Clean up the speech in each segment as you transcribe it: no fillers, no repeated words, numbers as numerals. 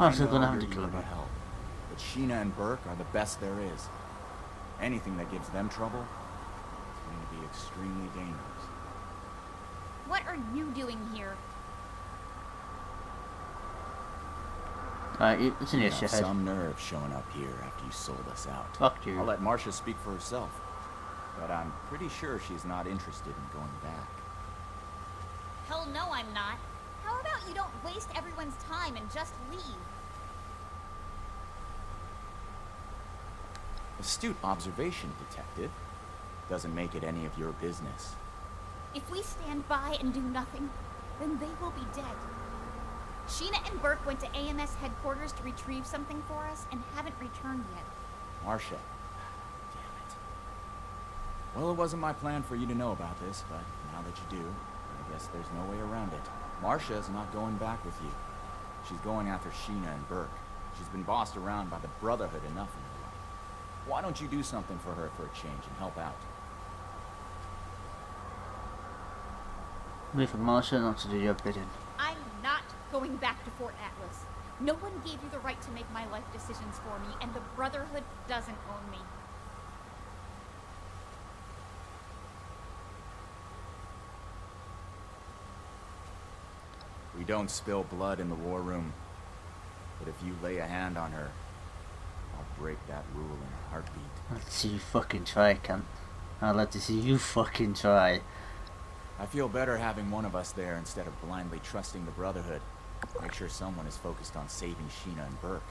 I so know gonna have you're to kill eager to him. help, but Sheena and Burke are the best there is. Anything that gives them trouble is going to be extremely dangerous. What are you doing here? Alright, it's an You issue have head. some nerve showing up here after you sold us out. Fuck you. I'll let Marcia speak for herself, but I'm pretty sure she's not interested in going back. Hell no, I'm not. How about you don't waste everyone's time and just leave? Astute observation, Detective. Doesn't make it any of your business. If we stand by and do nothing, then they will be dead. Sheena and Burke went to AMS headquarters to retrieve something for us and haven't returned yet. Marcia. Damn it. Well, it wasn't my plan for you to know about this, but now that you do, I guess there's no way around it. Marcia's not going back with you. She's going after Sheena and Burke. She's been bossed around by the Brotherhood enough in her life. Why don't you do something for her for a change and help out? Wait for Marcia not to do your bidding. I'm not going back to Fort Atlas. No one gave you the right to make my life decisions for me, and the Brotherhood doesn't own me. We don't spill blood in the war room. But if you lay a hand on her, I'll break that rule in a heartbeat. Let's see you fucking try, cunt. I'd like to see you fucking try. I feel better having one of us there instead of blindly trusting the Brotherhood. Make sure someone is focused on saving Sheena and Burke.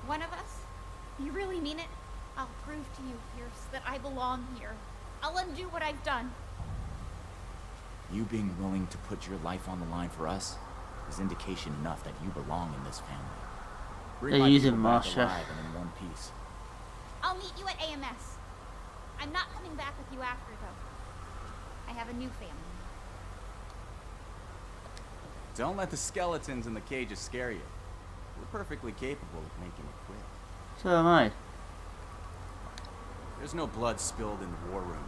One of us? You really mean it? I'll prove to you, Pierce, that I belong here. I'll undo what I've done. You being willing to put your life on the line for us is indication enough that you belong in this family. Bring They're my using people back Marcia. alive and in one piece. I'll meet you at AMS. I'm not coming back with you after, though. I have a new family. Don't let the skeletons in the cages scare you. We're perfectly capable of making it quit. So am I. There's no blood spilled in the war room.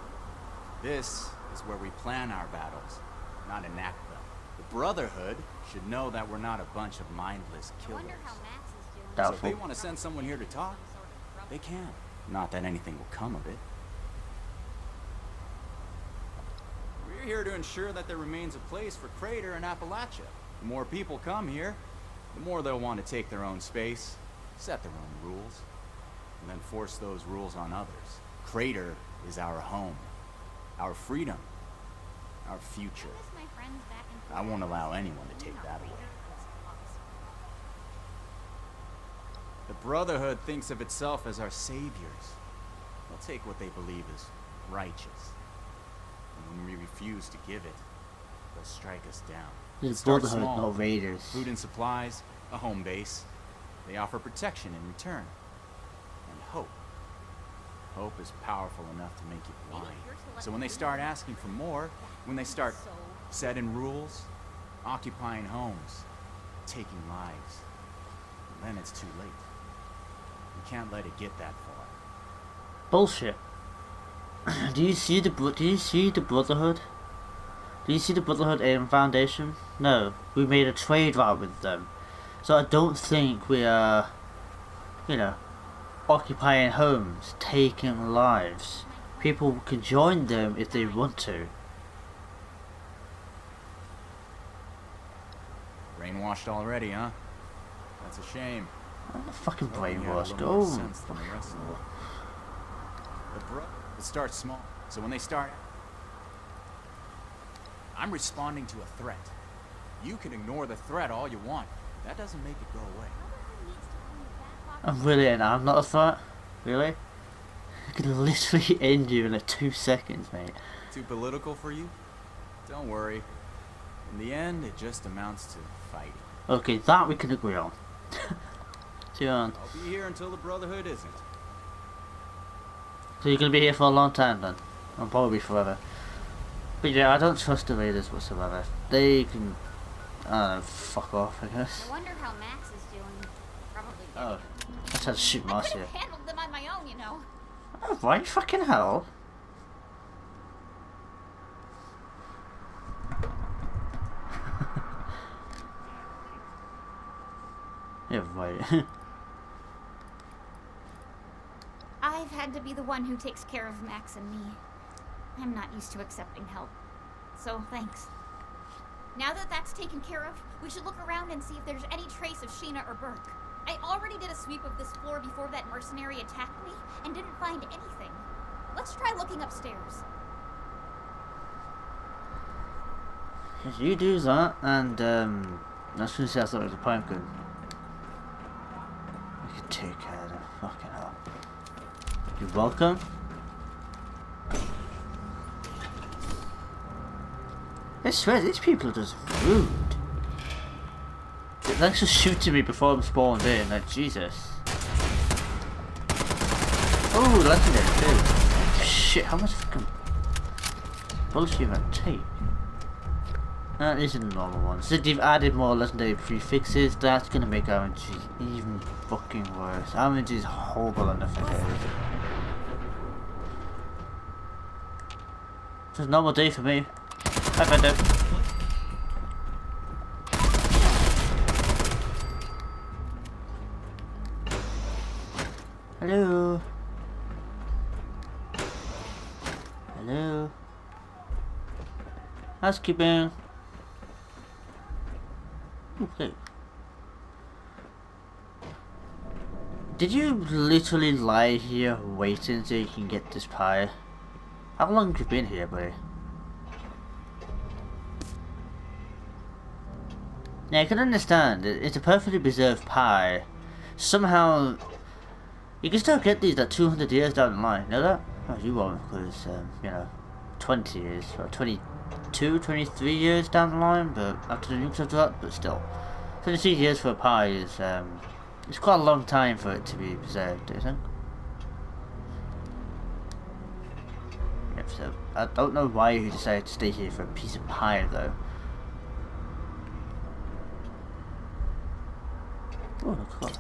This is where we plan our battles, not enact them. The Brotherhood should know that we're not a bunch of mindless I killers. wonder how Max is doing. So if Doubtful. they want to send someone here to talk, they can. Not that anything will come of it. We're here to ensure that there remains a place for Crater in Appalachia. The more people come here, the more they'll want to take their own space, set their own rules, and then force those rules on others. Crater is our home, our freedom, our future. I miss my friends back in I won't allow anyone to take that away. The Brotherhood thinks of itself as our saviors. They'll take what they believe is righteous. And when we refuse to give it, they'll strike us down. There's Start Brotherhood, small. no Raiders. Food and supplies, a home base. They offer protection in return. And hope. Hope is powerful enough to make you blind. So when they start asking for more, when they start setting rules, occupying homes, taking lives, then it's too late. You can't let it get that far. Bullshit. Do you see the Brotherhood? Do you see the Brotherhood Foundation? No, we made a trade route with them. So I don't think we are, occupying homes, taking lives. People can join them if they want to. Brainwashed already, huh? That's a shame. I'm not fucking Hoping you had a brainwashed. little more Go. sense than the rest of them. It starts small. So when they start, I'm responding to a threat. You can ignore the threat all you want. That doesn't make it go away. I'm really, and I'm not a threat. Really? I could literally end you in like 2 seconds, mate. Too political for you? Don't worry. In the end, it just amounts to fighting. Okay, that we can agree on. See you on. I'll be here until the Brotherhood isn't. So you're gonna be here for a long time then? Or probably forever. But yeah, I don't trust the Raiders whatsoever. They can, I don't know, fuck off, I guess. I wonder how Max is doing. Probably dead. Oh, I tried to shoot I could Marcia. have handled them on my own, you know. Oh, right fucking hell. Yeah, wait. I've had to be the one who takes care of Max and me. I'm not used to accepting help. So, thanks. Now that that's taken care of, we should look around and see if there's any trace of Sheena or Burke. I already did a sweep of this floor before that mercenary attacked me and didn't find anything. Let's try looking upstairs. You do that, and as soon as I thought it was a pumpkin, we could take care of them. Fucking hell. You're welcome. I swear, these people are just rude. Thanks for shooting me before I'm spawned in, like Jesus. Oh, legendary too. Shit, how much fucking bullshit am I take? These are the normal ones. So they've added more legendary prefixes, that's gonna make RNG even fucking worse. RNG is horrible enough as it is. It's a normal day for me. Hi, Bender. Hello. Hello. Housekeeping. Okay. Did you literally lie here waiting so you can get this pie? How long have you been here, buddy? Now I can understand, it's a perfectly preserved pie. Somehow, you can still get these like 200 years down the line, you know that? Oh, you won't, because, you know, 20 years, or 22, 23 years down the line, but after the nukes have dropped, but still. 22 years for a pie is, it's quite a long time for it to be preserved, do you think? Yep, so, I don't know why you decided to stay here for a piece of pie, though. Oh, look at that.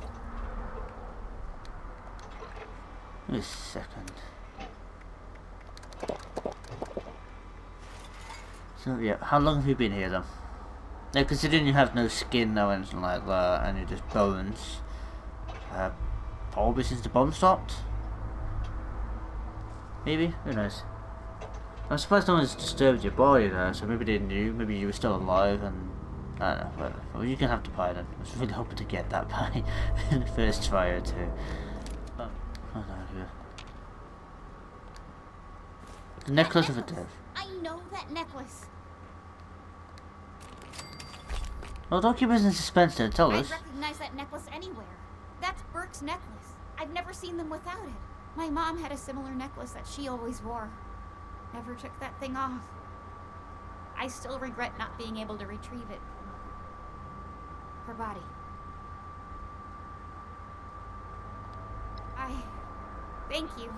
Wait a second. So yeah, how long have you been here then? Now considering you have no skin or anything like that, and you're just bones, probably since the bomb stopped? Maybe? Who knows? I'm surprised no one's disturbed your body there, so maybe they knew, maybe you were still alive and... I don't know, whatever. Well, you can have the pie then. I was really hoping to get that pie in the first try or two. Oh, no, here. The necklace of a death. I know that necklace. Well, don't keep us in suspense then, tell us. I recognize that necklace anywhere. That's Burke's necklace. I've never seen them without it. My mom had a similar necklace that she always wore. Never took that thing off. I still regret not being able to retrieve it. Her body. Thank you.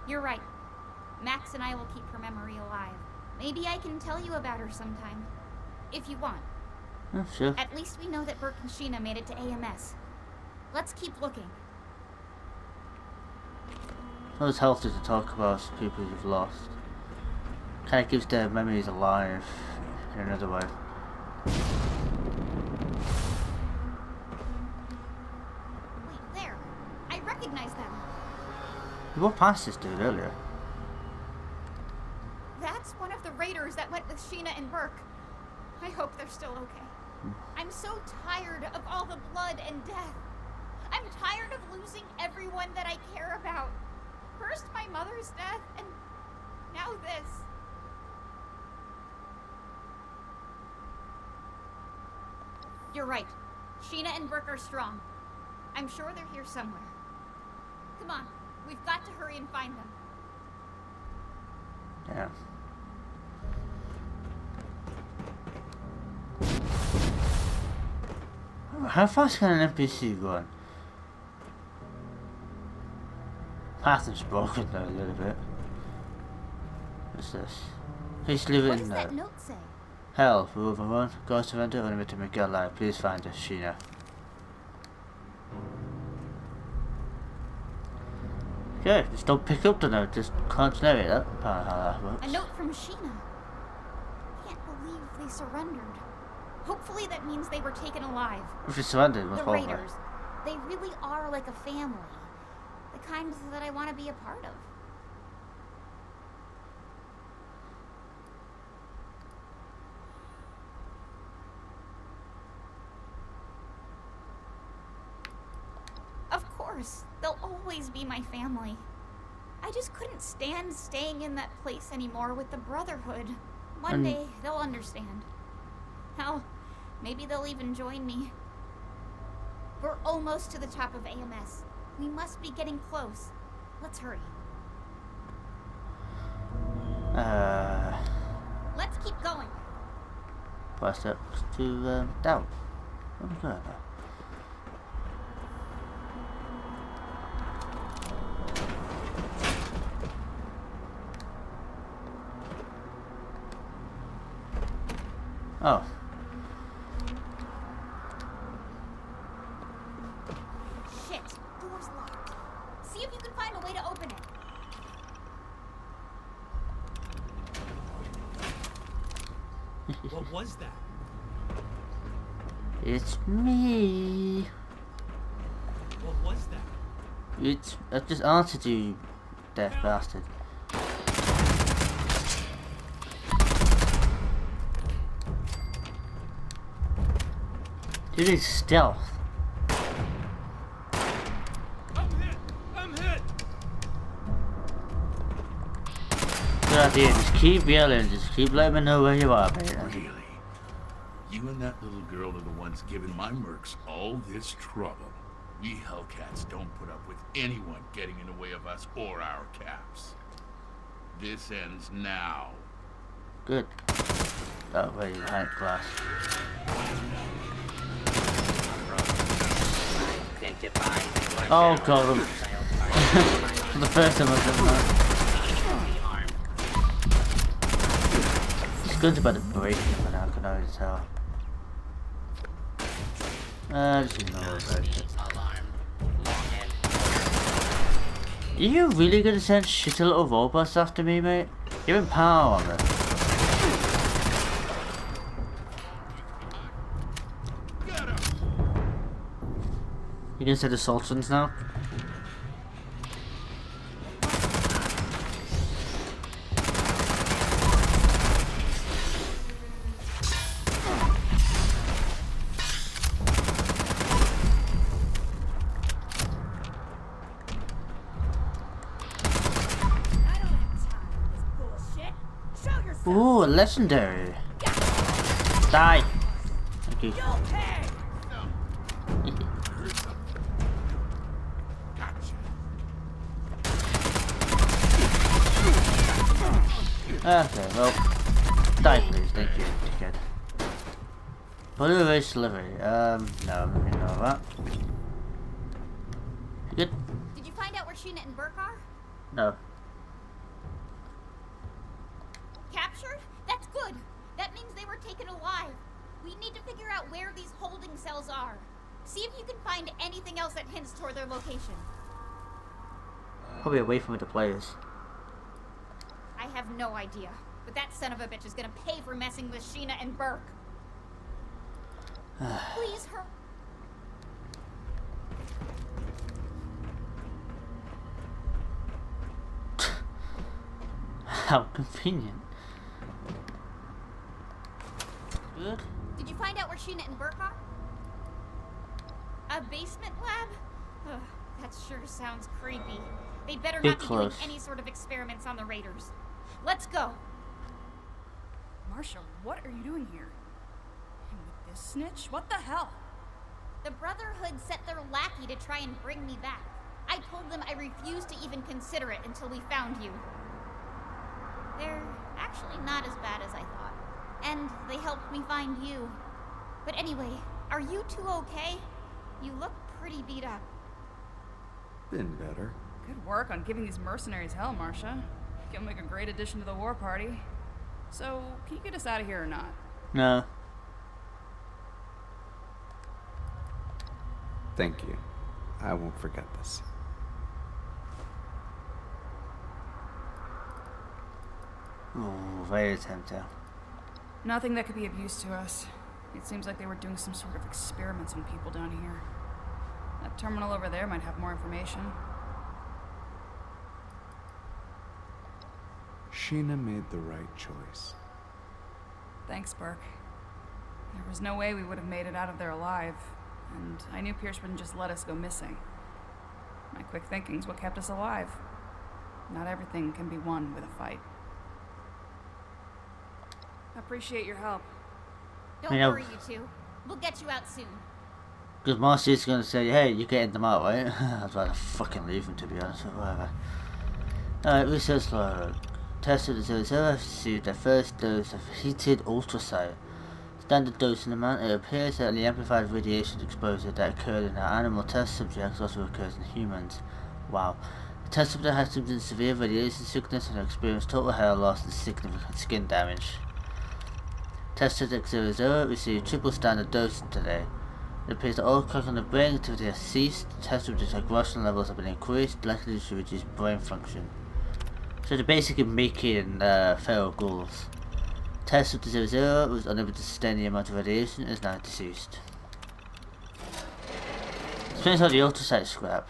You're right. Max and I will keep her memory alive. Maybe I can tell you about her sometime. If you want. Oh, sure. At least we know that Burke and Sheena made it to AMS. Let's keep looking. It's always healthy to talk about people you've lost. Kind of keeps their memories alive in another way. Wait, there. I recognize them. You walked past this dude earlier. That's one of the raiders that went with Sheena and Burke. I hope they're still okay. I'm so tired of all the blood and death. I'm tired of losing everyone that I care about. First my mother's death, and now this. You're right. Sheena and Burke are strong. I'm sure they're here somewhere. Come on, we've got to hurry and find them. Yeah. How fast can an NPC go? Path is broken though a little bit. What's this? Please leave it What in does there. that note say? Hell, for overrun, Ghost Eventer, unlimited Miguel Live. Please find us, Sheena. Okay, just don't pick up the note, just can't narrate that. How that works. A note from Sheena. Can't believe they surrendered. Hopefully that means they were taken alive. If you're surrounded, most The probably. Raiders. They really are like a family. The kind that I want to be a part of. Of course, they'll always be my family. I just couldn't stand staying in that place anymore with the Brotherhood. One day, they'll understand. Hell, maybe they'll even join me. We're almost to the top of AMS. We must be getting close. Let's hurry. Let's keep going. Press up to down. Oh my god. Oh. Shit, door's locked. See if you can find a way to open it. What was that? It's me. What was that? It's. I just answered you, deaf bastard. Dude, it's stealth. I'm hit! I'm hit! Good idea. Just keep yelling. Just keep letting me know where you are, mate. Really? You and that little girl are the ones giving my mercs all this trouble. We Hellcats don't put up with anyone getting in the way of us or our caps. This ends now. Good. Oh, wait, behind glass. Oh god, for the first time I've done that. It's good about the break, but I can already tell. Just ignore it. Are you really gonna send shitty little robots after me, mate? You're in power on it. You gonna say the Sultans now? Ooh, a legendary. Die. Thank you. Okay, well, die please, thank you, dickhead. Blue race delivery, no, I'm not gonna know that. You good? Did you find out where Sheena and Burke are? No. Captured? That's good. That means they were taken alive. We need to figure out where these holding cells are. See if you can find anything else that hints toward their location. Probably away from the players. I have no idea, but that son of a bitch is gonna pay for messing with Sheena and Burke. Please, her. How convenient. Good. Did you find out where Sheena and Burke are? A basement lab? Ugh, that sure sounds creepy. They'd better Get not be close. doing any sort of experiments on the Raiders. Let's go. Marsha, what are you doing here? And with this snitch? What the hell? The Brotherhood sent their lackey to try and bring me back. I told them I refused to even consider it until we found you. They're actually not as bad as I thought. And they helped me find you. But anyway, are you two okay? You look pretty beat up. Been better. Good work on giving these mercenaries hell, Marsha. You'll make a great addition to the war party. So, can you get us out of here or not? No. Thank you. I won't forget this. Ooh, very tempting. Nothing that could be of use to us. It seems like they were doing some sort of experiments on people down here. That terminal over there might have more information. Sheena made the right choice. Thanks, Burke. There was no way we would have made it out of there alive, and I knew Pierce wouldn't just let us go missing. My quick thinking's what kept us alive. Not everything can be won with a fight. Appreciate your help. Don't worry, you two. We'll get you out soon. Because Marcy's gonna say, hey, you're getting them out, right? I'd rather fucking leave them, to be honest, but whatever. Alright, research log. Tested the 00 received their first dose of heated ultrasight. Standard dose in amount, it appears that the amplified radiation exposure that occurred in our animal test subjects also occurs in humans. Wow. The test subject had symptoms of severe radiation sickness and experienced total hair loss and significant skin damage. Test subject 00 received triple standard dose today. It appears that all crack on the brain activity has ceased. Test subject's aggression levels have been increased, likely to reduce brain function. So they're basically making feral ghouls. Test subject 00 was unable to sustain the amount of radiation and is now deceased. Explains how the ultrasight scrap.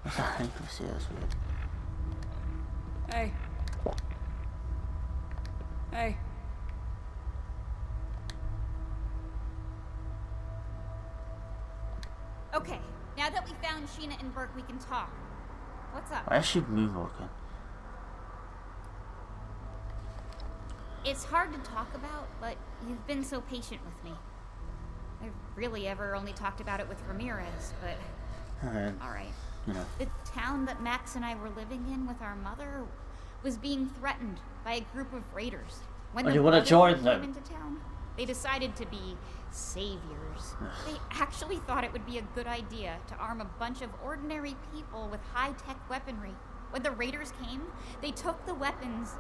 What's that accuracy? That's weird. Hey. Hey. Okay, now that we found Sheena and Burke, we can talk. What's up? Why is she moonwalking? It's hard to talk about, but you've been so patient with me. I've really ever only talked about it with Ramirez, but... Alright. You know. The town that Max and I were living in with our mother was being threatened by a group of raiders. When Oh, the you wanna Brotherhood join them? came into town, they decided to be saviors. They actually thought it would be a good idea to arm a bunch of ordinary people with high-tech weaponry. When the raiders came, they took the weapons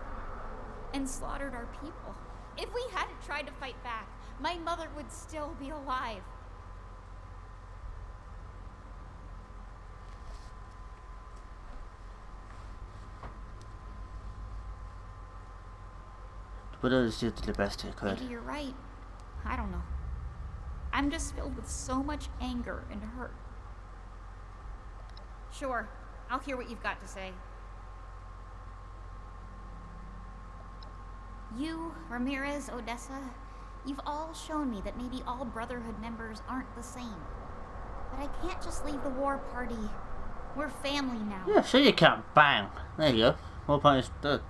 and slaughtered our people. If we hadn't tried to fight back, my mother would still be alive. But others did the best they could. Maybe you're right. I don't know. I'm just filled with so much anger and hurt. Sure, I'll hear what you've got to say. You, Ramirez, Odessa, you've all shown me that maybe all Brotherhood members aren't the same. But I can't just leave the war party. We're family now. Yeah, sure you can. Bang. There you go. War party's done.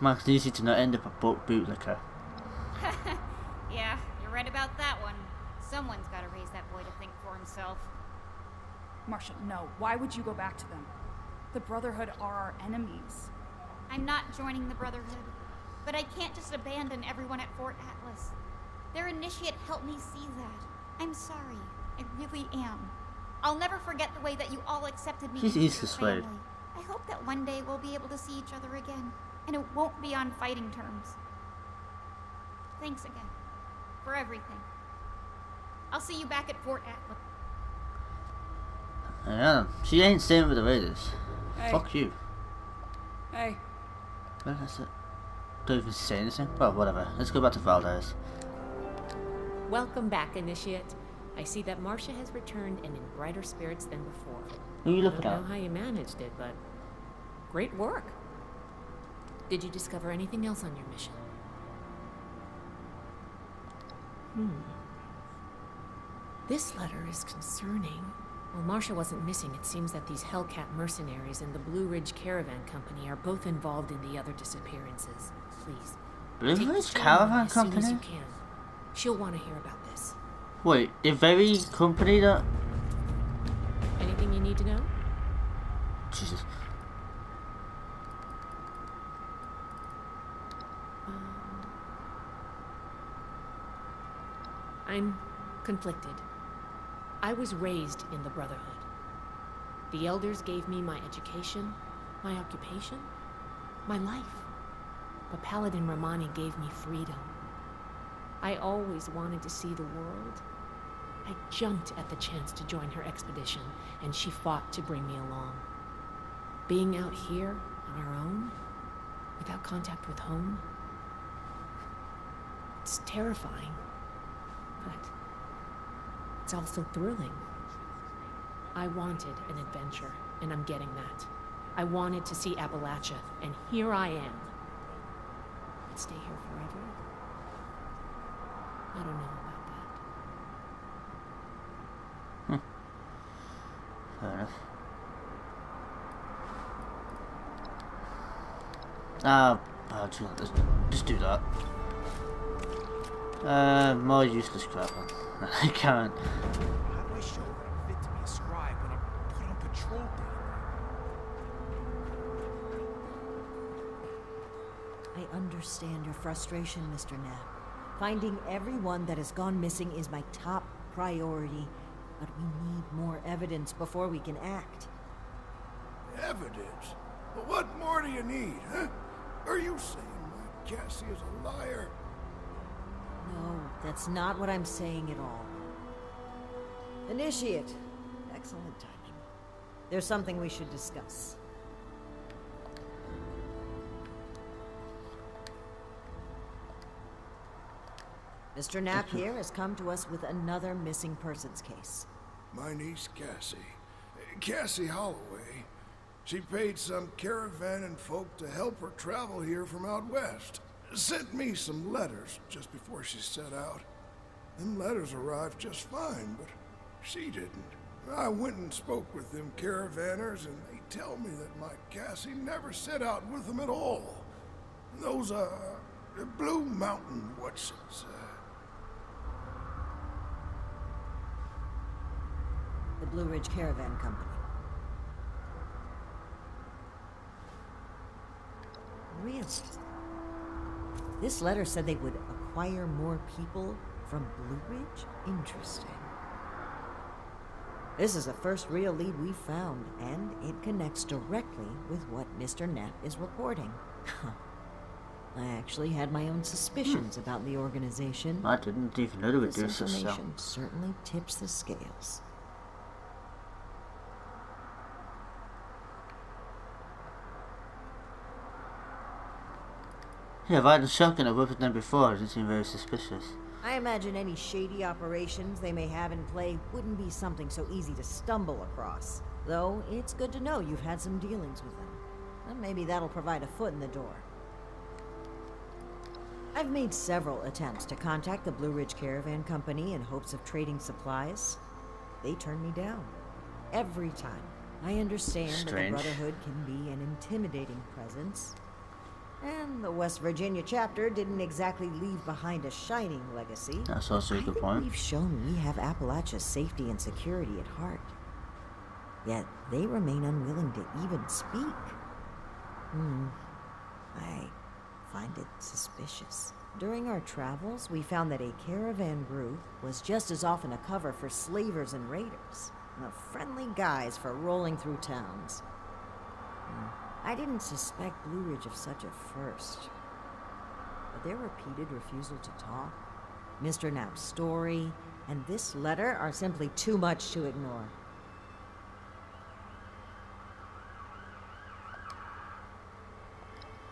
Max easy to not end up a bootlicker. Yeah, you're right about that one. Someone's got to raise that boy to think for himself. Marcia, no. Why would you go back to them? The Brotherhood are our enemies. I'm not joining the Brotherhood, but I can't just abandon everyone at Fort Atlas. Their initiate helped me see that. I'm sorry. I really am. I'll never forget the way that you all accepted me She's into easy your to sway. family. I hope that one day we'll be able to see each other again, and it won't be on fighting terms. Thanks again for everything. I'll see you back at Fort Atlas. Yeah, she ain't staying with the Raiders. Hey. Fuck you. Hey. Well, that's it. Don't even say anything. Well, whatever. Let's go back to Valdez. Welcome back, Initiate. I see that Marcia has returned and in brighter spirits than before. Who are you I looking don't at? know how you managed it, but great work. Did you discover anything else on your mission? This letter is concerning. While Marcia wasn't missing, it seems that these Hellcat mercenaries and the Blue Ridge Caravan Company are both involved in the other disappearances. Please, Blue take Ridge Shin Caravan as soon as Company? you can. She'll want to hear about this. Wait, the very company that... Anything you need to know? Jesus. I'm conflicted. I was raised in the Brotherhood. The elders gave me my education, my occupation, my life. But Paladin Romani gave me freedom. I always wanted to see the world. I jumped at the chance to join her expedition, and she fought to bring me along. Being out here on our own, without contact with home, it's terrifying, but it's also thrilling. I wanted an adventure, and I'm getting that. I wanted to see Appalachia, and here I am. I'd stay here forever? I don't know about that. Fair enough. Just do that. More useless crap. I can't. How do I show that I'm fit to be a scribe when I'm put on patrol daily? I understand your frustration, Mr. Knapp. Finding everyone that has gone missing is my top priority, but we need more evidence before we can act. Evidence? Well, what more do you need, huh? Are you saying my Cassie is a liar? No, that's not what I'm saying at all. Initiate. Excellent timing. There's something we should discuss. Mr. Knapp here has come to us with another missing persons case. My niece Cassie. Cassie Holloway. She paid some caravan and folk to help her travel here from out west. Sent me some letters just before she set out. Them letters arrived just fine, but she didn't. I went and spoke with them caravanners, and they tell me that my Cassie never set out with them at all. Those, Blue Mountain whatsits, The Blue Ridge Caravan Company. Really? This letter said they would acquire more people from Blue Ridge? Interesting. This is the first real lead we've found, and it connects directly with what Mr. Knapp is reporting. I actually had my own suspicions about the organization. I didn't even know they would do This this. information certainly tips the scales. Yeah, if I had a shotgun I've worked with them before, it didn't seem very suspicious. I imagine any shady operations they may have in play wouldn't be something so easy to stumble across. Though, it's good to know you've had some dealings with them. And maybe that'll provide a foot in the door. I've made several attempts to contact the Blue Ridge Caravan Company in hopes of trading supplies. They turn me down. Every time. I understand that the Brotherhood can be an intimidating presence. And the West Virginia chapter didn't exactly leave behind a shining legacy. That's also a good point. We've shown we have Appalachia's safety and security at heart. Yet they remain unwilling to even speak. I find it suspicious. During our travels, we found that a caravan group was just as often a cover for slavers and raiders, and the friendly guys for rolling through towns. I didn't suspect Blue Ridge of such at first, but their repeated refusal to talk, Mr. Knapp's story, and this letter are simply too much to ignore.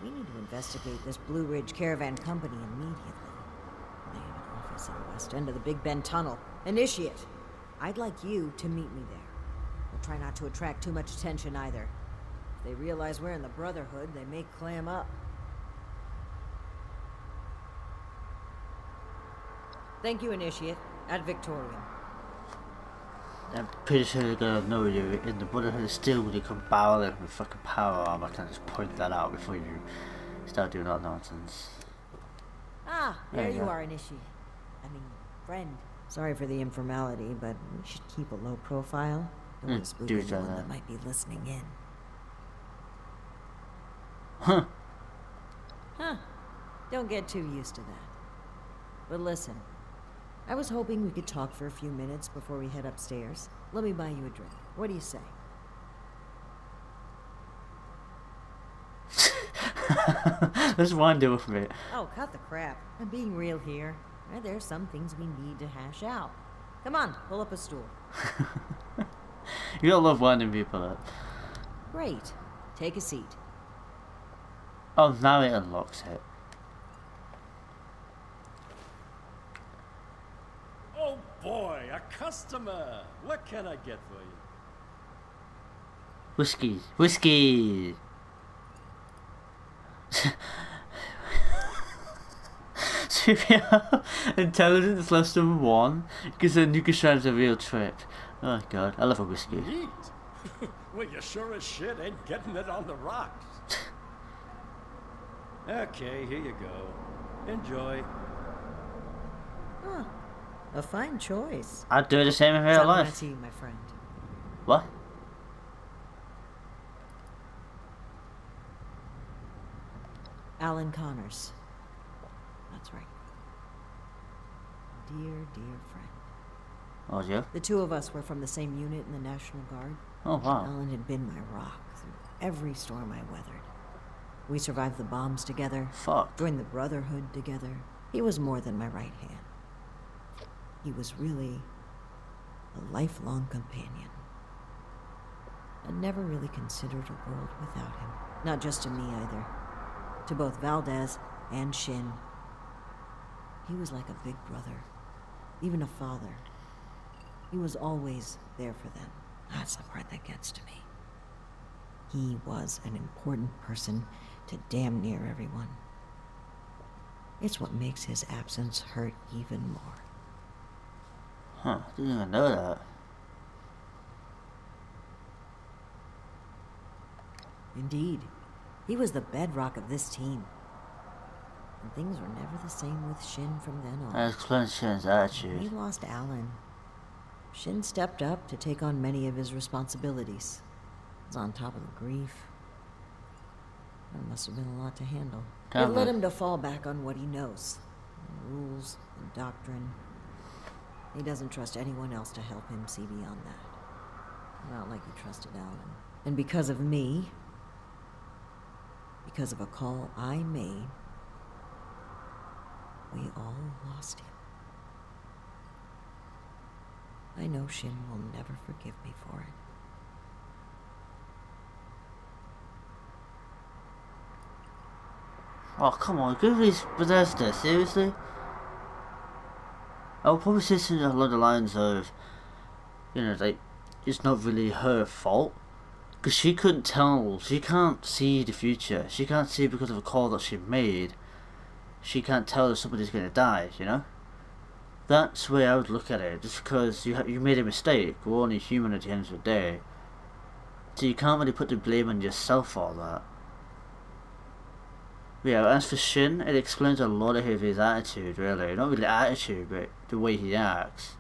We need to investigate this Blue Ridge Caravan Company immediately. They have an office at the west end of the Big Bend Tunnel. Initiate! I'd like you to meet me there. We'll try not to attract too much attention either. If they realize we're in the Brotherhood, they may clam up. Thank you, Initiate. At Victorium. I'm pretty sure they're gonna know you're in the Brotherhood still when you come barreling with fucking power armor. I can just point that out before you start doing all nonsense. Ah, there you are, Initiate. Friend. Sorry for the informality, but we should keep a low profile. Don't want to spook anyone that might be listening in. Huh. Don't get too used to that. But listen, I was hoping we could talk for a few minutes before we head upstairs. Let me buy you a drink. What do you say? Let's wind it with me. Oh, cut the crap. I'm being real here. There's some things we need to hash out. Come on, pull up a stool. You don't love winding people up. Great. Take a seat. Oh, now it unlocks it. Oh boy, a customer! What can I get for you? Whiskey. Whiskey! Superior intelligence less than 1 because then you can try a real trip. Oh god, I love a whiskey. Neat! Well, you sure as shit ain't getting it on the rocks. Okay, here you go. Enjoy. Huh. A fine choice. I'd do the same in real Travel life. back to you, my friend. What? Alan Connors. That's right. Dear, dear friend. Oh, yeah? The two of us were from the same unit in the National Guard. Oh, wow. Alan had been my rock through every storm I weathered. We survived the bombs together. Fuck. Joined the Brotherhood together. He was more than my right hand. He was really a lifelong companion. I never really considered a world without him. Not just to me either. To both Valdez and Shin. He was like a big brother. Even a father. He was always there for them. That's the part that gets to me. He was an important person to damn near everyone. It's what makes his absence hurt even more. Huh, didn't even know that. Indeed. He was the bedrock of this team. And things were never the same with Shin from then on. That explains Shin's attitude. We lost Alan. Shin stepped up to take on many of his responsibilities. He was on top of the grief. That must have been a lot to handle. It led him to fall back on what he knows. Rules and doctrine. He doesn't trust anyone else to help him see beyond that. Not like he trusted Alan. And because of me, because of a call I made, we all lost him. I know Shin will never forgive me for it. Oh, come on, give me Bethesda, seriously? I would probably say something along the lines of, you know, like, it's not really her fault. Because she couldn't tell, she can't see the future. She can't see because of a call that she made. She can't tell if somebody's going to die, you know? That's the way I would look at it. Just because you made a mistake, we're only human at the end of the day. So you can't really put the blame on yourself for that. Yeah, as for Shin, it explains a lot of his attitude, really. Not really attitude, but the way he acts.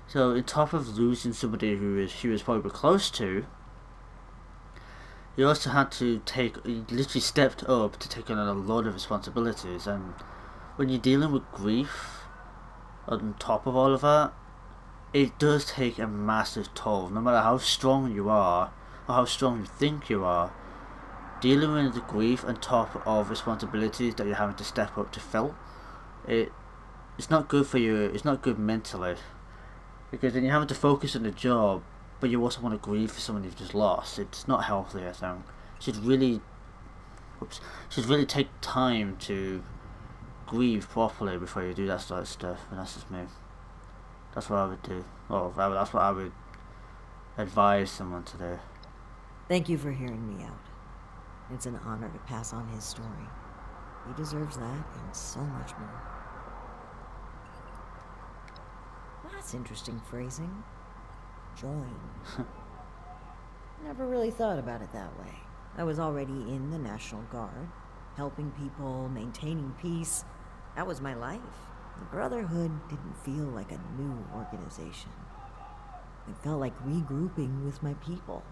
So, on top of losing somebody who he was probably close to, he also had to he literally stepped up to take on a lot of responsibilities. And when you're dealing with grief, on top of all of that, it does take a massive toll. No matter how strong you are, or how strong you think you are, dealing with the grief on top of responsibilities that you're having to step up to fill, it's not good for you. It's not good mentally, because then you're having to focus on the job, but you also want to grieve for someone you've just lost. It's not healthy, I think. Should really take time to grieve properly before you do that sort of stuff. And that's just me. That's what I would do. Well, that's what I would advise someone to do. Thank you for hearing me out. It's an honor to pass on his story. He deserves that and so much more. That's interesting phrasing. Join. Never really thought about it that way. I was already in the National Guard, helping people, maintaining peace. That was my life. The Brotherhood didn't feel like a new organization. It felt like regrouping with my people.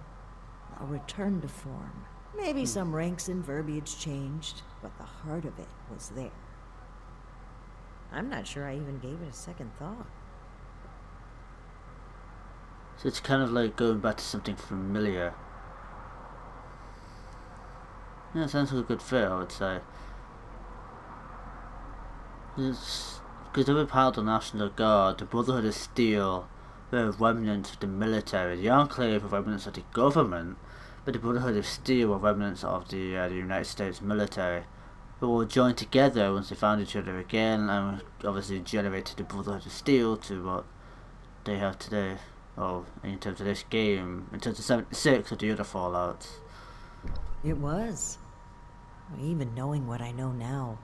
A return to form. Maybe some ranks and verbiage changed, but the heart of it was there. I'm not sure I even gave it a second thought. So it's kind of like going back to something familiar. Yeah, sounds like a good fit, I would say. Because they were part of the National Guard, the Brotherhood of Steel, they're remnants of the military, the Enclave of remnants of the government, but the Brotherhood of Steel are remnants of the United States military, who all joined together once they found each other again, and obviously generated the Brotherhood of Steel to what they have today. Well, in terms of this game, in terms of 76 or the other Fallouts. It was. Even knowing what I know now,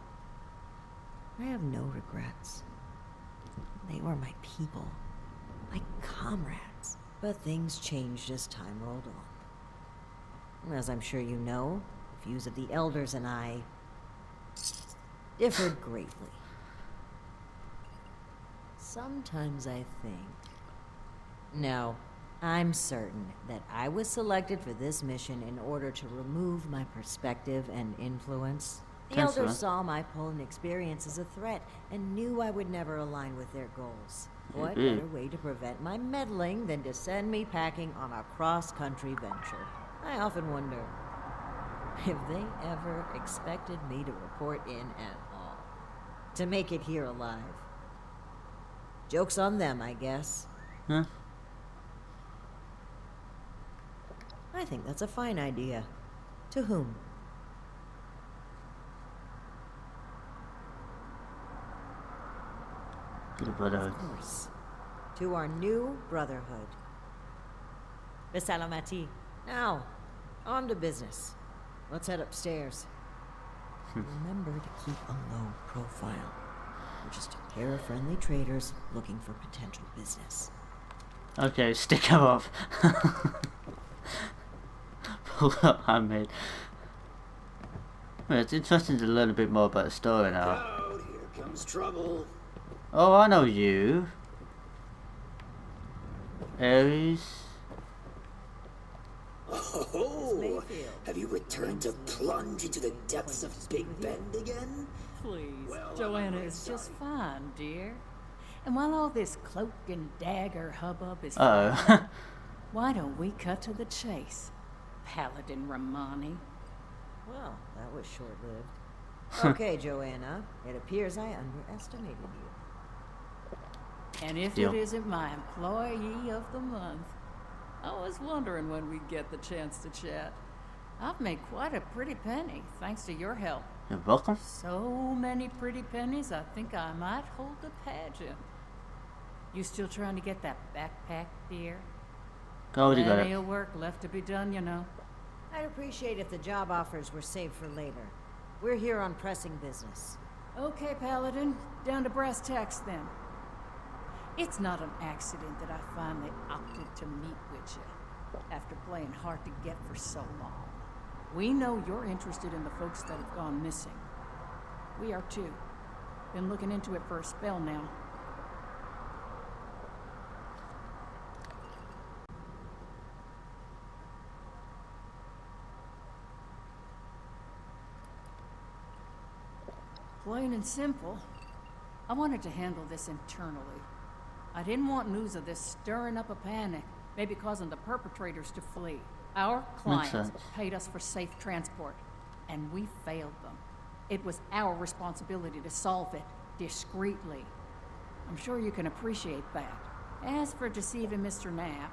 I have no regrets. They were my people, my comrades. But things changed as time rolled on. As I'm sure you know, the views of the elders and I differed greatly. Sometimes I think... No, I'm certain that I was selected for this mission in order to remove my perspective and influence. The elders saw my pull and experience as a threat and knew I would never align with their goals. What better way to prevent my meddling than to send me packing on a cross-country venture? I often wonder if they ever expected me to report in at all. To make it here alive. Joke's on them, I guess. Huh? I think that's a fine idea. To whom? To the Brotherhood. Of course. To our new Brotherhood. Besalamati. Now, on to business. Let's head upstairs. Remember to keep a low profile. We're just a pair of friendly traders looking for potential business. Okay, stick her up. Pull up handmade. Well, it's interesting to learn a bit more about the story now. Crowd, here comes trouble. Oh, I know you. Ares. Oh, have you returned to plunge into the depths of Big Bend again? Please, Joanna is just fine, dear. And while all this cloak and dagger hubbub is why don't we cut to the chase, Paladin Romani? Well, that was short-lived. Okay, Joanna. It appears I underestimated you. And if it isn't my employee of the month, I was wondering when we'd get the chance to chat. I've made quite a pretty penny, thanks to your help. You're welcome. So many pretty pennies, I think I might hold a pageant. You still trying to get that backpack, dear? Already got Plenty it. of work left to be done, you know. I'd appreciate if the job offers were saved for later. We're here on pressing business. Okay, Paladin. Down to brass tacks, then. It's not an accident that I finally opted to meet with you, after playing hard to get for so long. We know you're interested in the folks that have gone missing. We are too. Been looking into it for a spell now. Plain and simple, I wanted to handle this internally. I didn't want news of this stirring up a panic, maybe causing the perpetrators to flee. Our clients paid us for safe transport, and we failed them. It was our responsibility to solve it discreetly. I'm sure you can appreciate that. As for deceiving Mr. Knapp,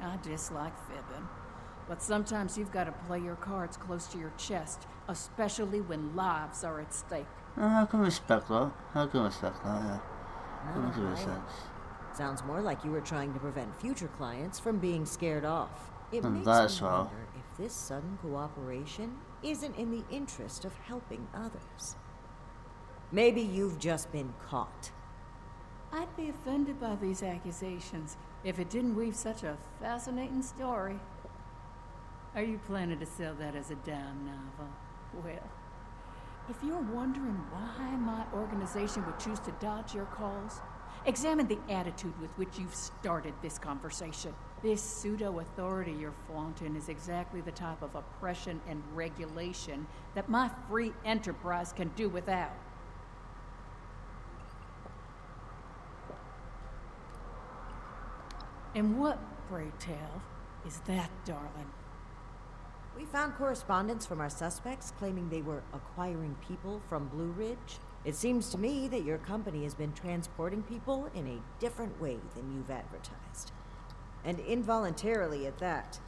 I dislike fibbing. But sometimes you've got to play your cards close to your chest, especially when lives are at stake. I can respect that. Yeah. That makes sense. Sounds more like you were trying to prevent future clients from being scared off. It makes me wonder if this sudden cooperation isn't in the interest of helping others. Maybe you've just been caught. I'd be offended by these accusations if it didn't weave such a fascinating story. Are you planning to sell that as a dime novel? Well, if you're wondering why my organization would choose to dodge your calls, examine the attitude with which you've started this conversation. This pseudo-authority you're flaunting is exactly the type of oppression and regulation that my free enterprise can do without. And what, pray tell, is that, darling? We found correspondence from our suspects claiming they were acquiring people from Blue Ridge. It seems to me that your company has been transporting people in a different way than you've advertised. And involuntarily at that.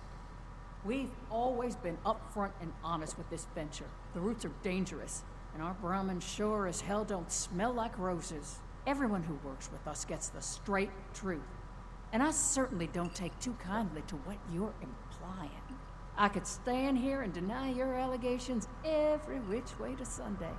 We've always been upfront and honest with this venture. The routes are dangerous, and our Brahmin sure as hell don't smell like roses. Everyone who works with us gets the straight truth. And I certainly don't take too kindly to what you're implying. I could stand here and deny your allegations every which way to Sunday.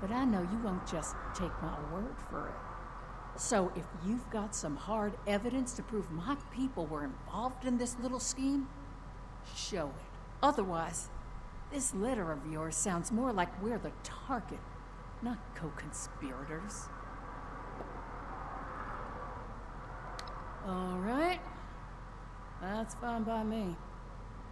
But I know you won't just take my word for it. So if you've got some hard evidence to prove my people were involved in this little scheme, show it. Otherwise, this letter of yours sounds more like we're the target, not co-conspirators. All right. That's fine by me.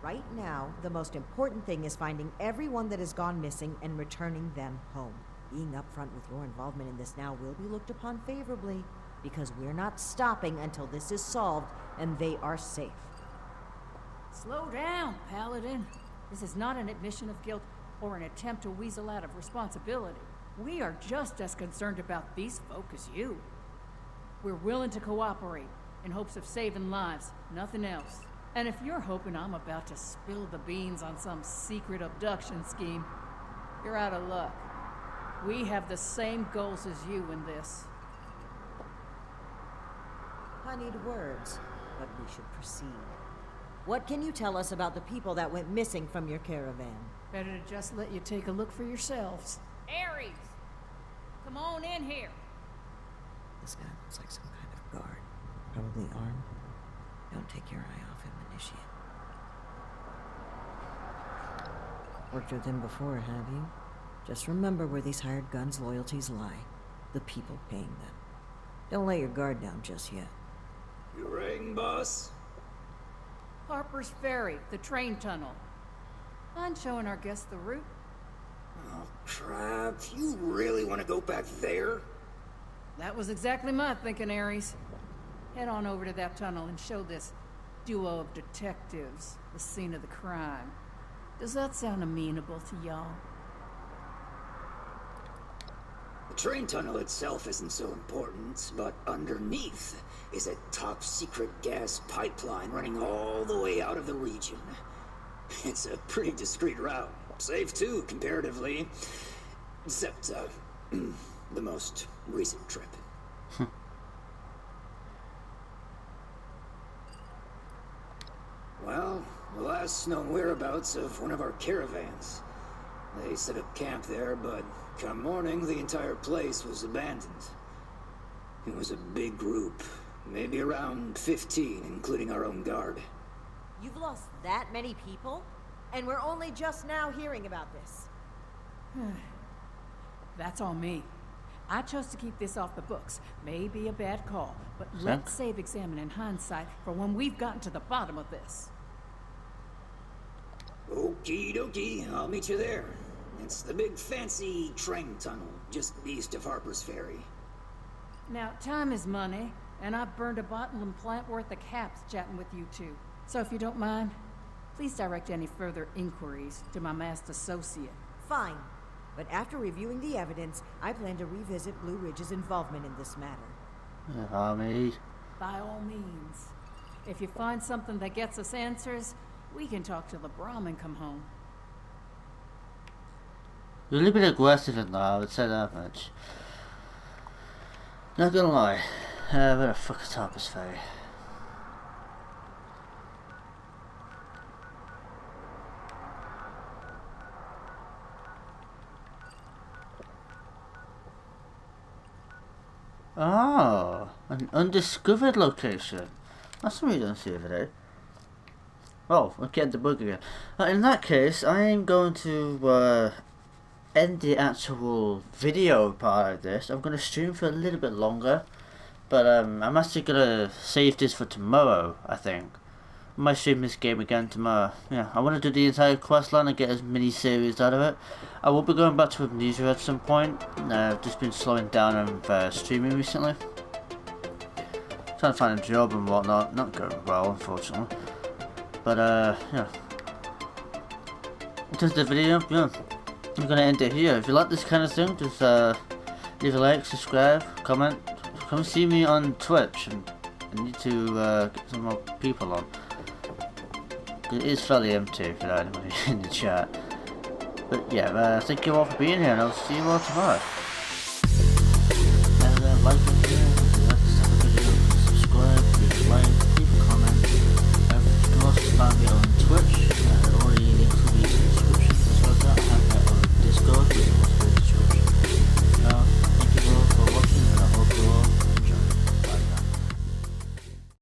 Right now, the most important thing is finding everyone that has gone missing and returning them home. Being upfront with your involvement in this now will be looked upon favorably, because we're not stopping until this is solved and they are safe. Slow down, Paladin. This is not an admission of guilt or an attempt to weasel out of responsibility. We are just as concerned about these folk as you. We're willing to cooperate in hopes of saving lives, nothing else. And if you're hoping I'm about to spill the beans on some secret abduction scheme, you're out of luck. We have the same goals as you in this. Honeyed words, but we should proceed. What can you tell us about the people that went missing from your caravan? Better to just let you take a look for yourselves. Ares! Come on in here! This guy looks like some kind of guard. Probably armed. Don't take your eye off him, Initiate. Worked with him before, have you? Just remember where these hired guns' loyalties lie. The people paying them. Don't let your guard down just yet. You rang, boss? Harper's Ferry, the train tunnel. Mind showing our guests the route? Oh, crap. You really want to go back there? That was exactly my thinking, Ares. Head on over to that tunnel and show this duo of detectives the scene of the crime. Does that sound amenable to y'all? The train tunnel itself isn't so important, but underneath is a top-secret gas pipeline running all the way out of the region. It's a pretty discreet route. Safe, too, comparatively. Except, the most recent trip. Well, the last known whereabouts of one of our caravans. They set up camp there, but come morning, the entire place was abandoned. It was a big group, maybe around 15, including our own guard. You've lost that many people? And we're only just now hearing about this. That's on me. I chose to keep this off the books. Maybe a bad call, but let's save examining hindsight for when we've gotten to the bottom of this. Okie dokie, I'll meet you there. It's the big fancy train tunnel just east of Harper's Ferry. Now, time is money, and I've burned a bottle and plant worth of caps chatting with you two. So if you don't mind, please direct any further inquiries to my masked associate. Fine. But after reviewing the evidence, I plan to revisit Blue Ridge's involvement in this matter. By all means. If you find something that gets us answers, we can talk till the Brahmin come home. You're a little bit aggressive in that, I would say that much. Not gonna lie. Where the fuck is Harper's Ferry? Oh, an undiscovered location. That's something you don't see every day. Oh, I'm getting the bug again. In that case, I am going to end the actual video part of this. I'm going to stream for a little bit longer, but I'm actually going to save this for tomorrow, I think. I might stream this game again tomorrow. Yeah, I want to do the entire quest line and get as many series out of it. I will be going back to Amnesia at some point. I've just been slowing down on streaming recently. Trying to find a job and whatnot. Not going well, unfortunately. But, yeah. In terms of the video, yeah. I'm going to end it here. If you like this kind of thing, just leave a like, subscribe, comment. Come see me on Twitch. I need to get some more people on. It is fairly empty for that anybody in the chat. But yeah, thank you all for being here, and I'll see you all tomorrow.